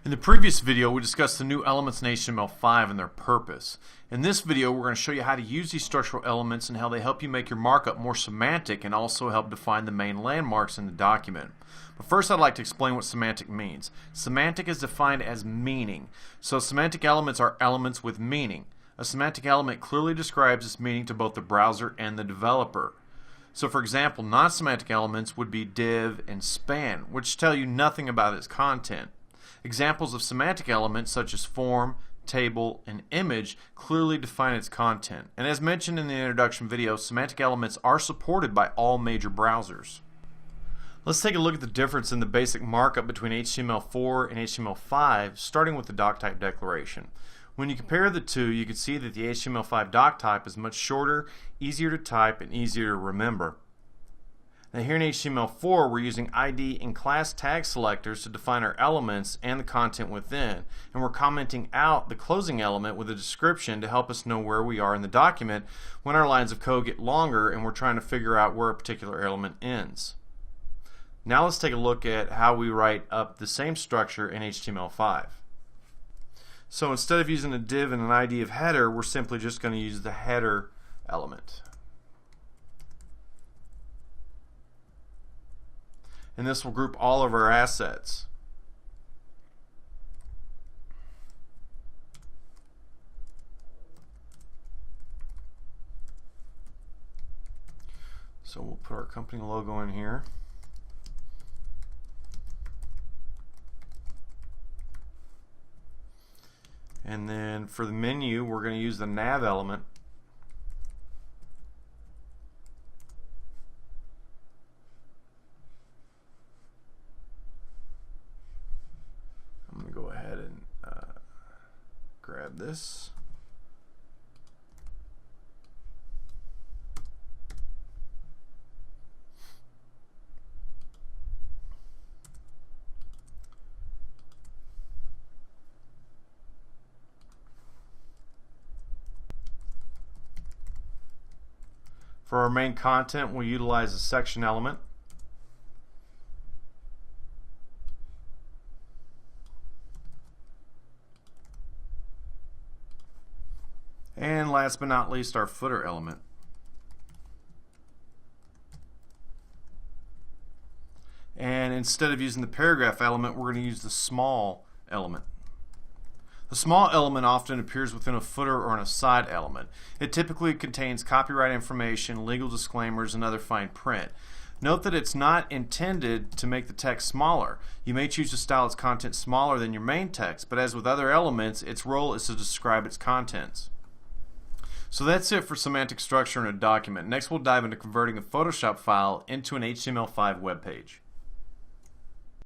In the previous video, we discussed the new elements in HTML5 and their purpose. In this video, we're going to show you how to use these structural elements and how they help you make your markup more semantic and also help define the main landmarks in the document. But first, I'd like to explain what semantic means. Semantic is defined as meaning. So semantic elements are elements with meaning. A semantic element clearly describes its meaning to both the browser and the developer. So for example, non-semantic elements would be div and span, which tell you nothing about its content. Examples of semantic elements such as form, table, and image clearly define its content. And as mentioned in the introduction video, semantic elements are supported by all major browsers. Let's take a look at the difference in the basic markup between HTML4 and HTML5, starting with the doc type declaration. When you compare the two, you can see that the HTML5 doc type is much shorter, easier to type, and easier to remember. Now here in HTML4, we're using ID and class tag selectors to define our elements and the content within, and we're commenting out the closing element with a description to help us know where we are in the document when our lines of code get longer and we're trying to figure out where a particular element ends. Now let's take a look at how we write up the same structure in HTML5. So instead of using a div and an ID of header, we're simply just going to use the header element. And this will group all of our assets. So we'll put our company logo in here. And then for the menu, we're going to use the nav element. I'm going to go ahead and grab this. For our main content, we'll utilize a section element. And last but not least, our footer element. And instead of using the paragraph element, we're going to use the small element. The small element often appears within a footer or an aside element. It typically contains copyright information, legal disclaimers, and other fine print. Note that it's not intended to make the text smaller. You may choose to style its content smaller than your main text, but as with other elements, its role is to describe its contents. So that's it for semantic structure in a document. Next we'll dive into converting a Photoshop file into an HTML5 web page.